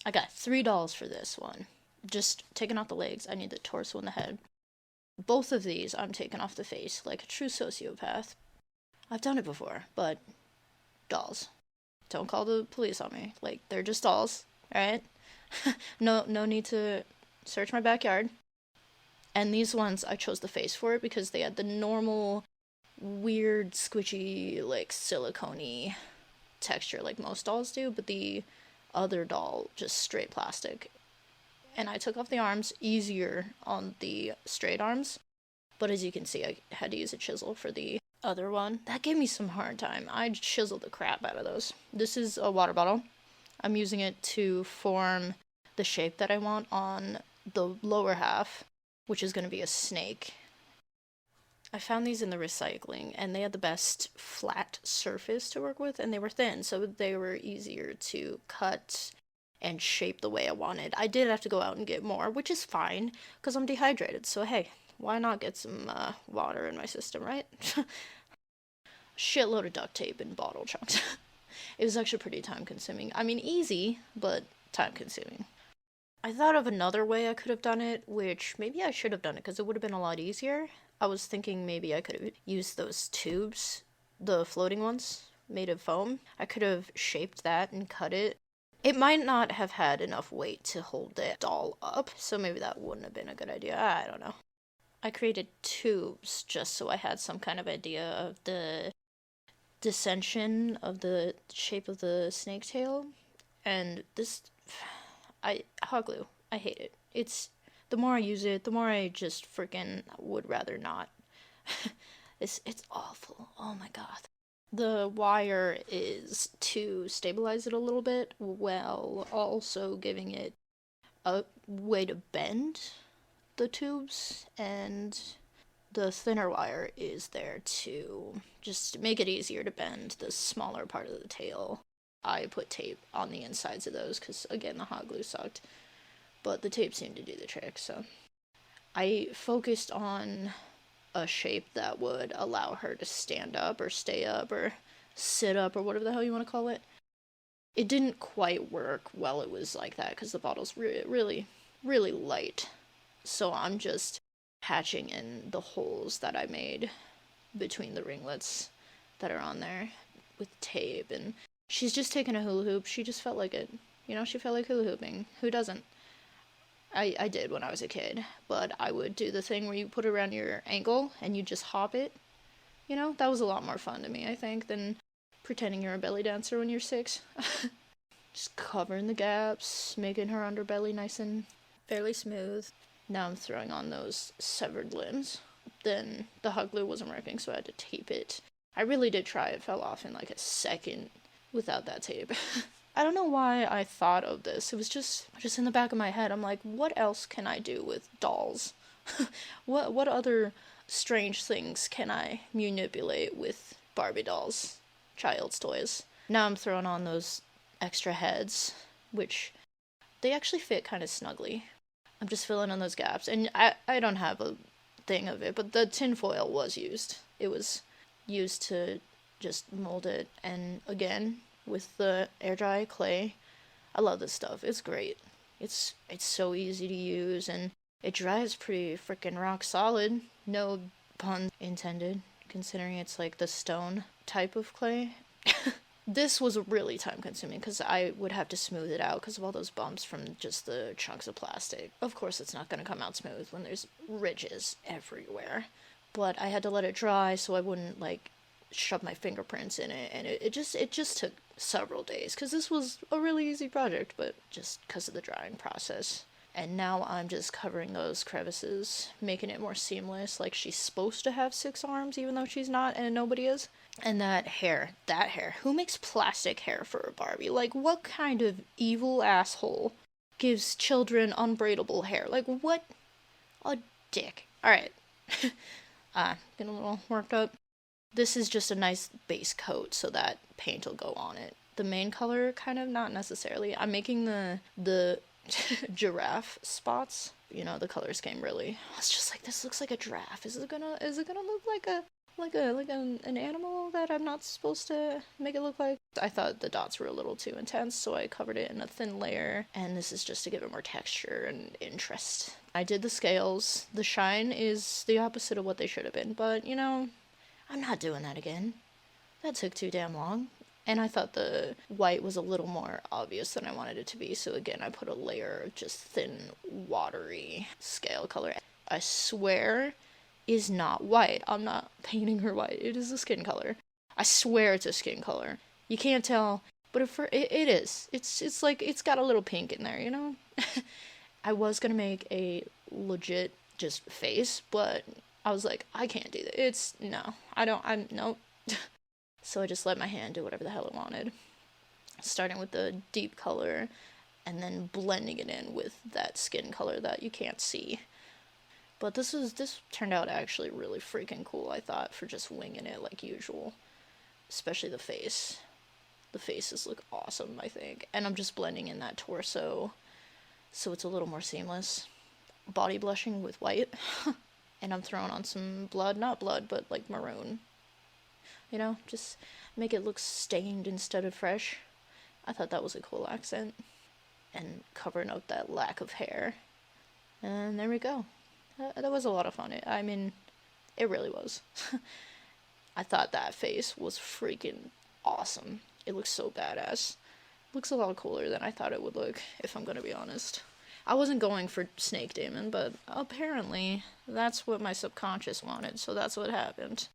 I got $3 for this one. Just taking off the legs. I need the torso and the head. Both of these I'm taking off the face like a true sociopath. I've done it before, but dolls. Don't call the police on me. Like, they're just dolls, alright? No need to search my backyard. And these ones, I chose the face for it because they had the normal, weird, squishy, like, silicone texture like most dolls do, but the other doll, just straight plastic. And I took off the arms, easier on the straight arms. But as you can see, I had to use a chisel for the other one. That gave me some hard time. I chiseled the crap out of those. This is a water bottle. I'm using it to form the shape that I want on the lower half, which is going to be a snake. I found these in the recycling, and they had the best flat surface to work with, and they were thin, so they were easier to cut and shape the way I wanted. I did have to go out and get more, which is fine, because I'm dehydrated, so hey, why not get some water in my system, right? Shitload of duct tape and bottle chunks. It was actually pretty time consuming. I mean, easy, but time consuming. I thought of another way I could have done it, which maybe I should have done it because it would have been a lot easier. I was thinking maybe I could have used those tubes, the floating ones, made of foam. I could have shaped that and cut it. It might not have had enough weight to hold the doll up, so maybe that wouldn't have been a good idea. I don't know. I created tubes just so I had some kind of idea of the dissension of the shape of the snake tail. And this, hot glue. I hate it. It's, the more I use it, the more I just freaking would rather not. It's awful. Oh my god. The wire is to stabilize it a little bit while also giving it a way to bend the tubes, and the thinner wire is there to just make it easier to bend the smaller part of the tail. I put tape on the insides of those because, again, the hot glue sucked, but the tape seemed to do the trick, so I focused on a shape that would allow her to stand up or stay up or sit up or whatever the hell you want to call it. It didn't quite work while it was like that because the bottle's really, really light. So I'm just patching in the holes that I made between the ringlets that are on there with tape. And she's just taking a hula hoop. She just felt like it. You know, she felt like hula hooping. Who doesn't? I did when I was a kid, but I would do the thing where you put it around your ankle and you just hop it. You know, that was a lot more fun to me, I think, than pretending you're a belly dancer when you're 6. Just covering the gaps, making her underbelly nice and fairly smooth. Now I'm throwing on those severed limbs. Then the hot glue wasn't working, so I had to tape it. I really did try. It fell off in like a second without that tape. I don't know why I thought of this. It was just in the back of my head. I'm like, what else can I do with dolls? What other strange things can I manipulate with Barbie dolls, child's toys? Now I'm throwing on those extra heads, which they actually fit kind of snugly. I'm just filling in those gaps, and I don't have a thing of it, but the tinfoil was used. It was used to just mold it, and again, with the air dry clay, I love this stuff. It's great. It's so easy to use, and it dries pretty freaking rock solid. No pun intended, considering it's like the stone type of clay. This was really time consuming because I would have to smooth it out because of all those bumps from just the chunks of plastic. Of course, it's not going to come out smooth when there's ridges everywhere. But I had to let it dry so I wouldn't like shove my fingerprints in it, and it just took several days because this was a really easy project, but just because of the drying process. And now I'm just covering those crevices, making it more seamless, like she's supposed to have 6 arms even though she's not and nobody is. And that hair, who makes plastic hair for a Barbie? Like, what kind of evil asshole gives children unbraidable hair? Like, what a dick. Alright. Getting a little worked up. This is just a nice base coat so that paint will go on it. The main color, kind of, not necessarily. I'm making the giraffe spots. You know, the color scheme really. I was just like, this looks like a giraffe. Is it gonna look an animal that I'm not supposed to make it look like. I thought the dots were a little too intense, so I covered it in a thin layer, and this is just to give it more texture and interest. I did the scales. The shine is the opposite of what they should have been, but you know, I'm not doing that again. That took too damn long. And I thought the white was a little more obvious than I wanted it to be, so again, I put a layer of just thin, watery scale color. I swear is not white. I'm not painting her white. It is a skin color. I swear it's a skin color. You can't tell, but it is. It's like it's got a little pink in there, you know? I was gonna make a legit just face, but I was like, I can't do that. Nope. So I just let my hand do whatever the hell it wanted. Starting with the deep color and then blending it in with that skin color that you can't see. But this turned out actually really freaking cool, I thought, for just winging it like usual. Especially the face. The faces look awesome, I think. And I'm just blending in that torso so it's a little more seamless. Body blushing with white. And I'm throwing on some blood, not blood, but like maroon. You know, just make it look stained instead of fresh. I thought that was a cool accent. And covering up that lack of hair. And there we go. That was a lot of fun. I mean, it really was. I thought that face was freaking awesome. It looks so badass. Looks a lot cooler than I thought it would look, if I'm gonna be honest. I wasn't going for Snake Demon, but apparently that's what my subconscious wanted, so that's what happened.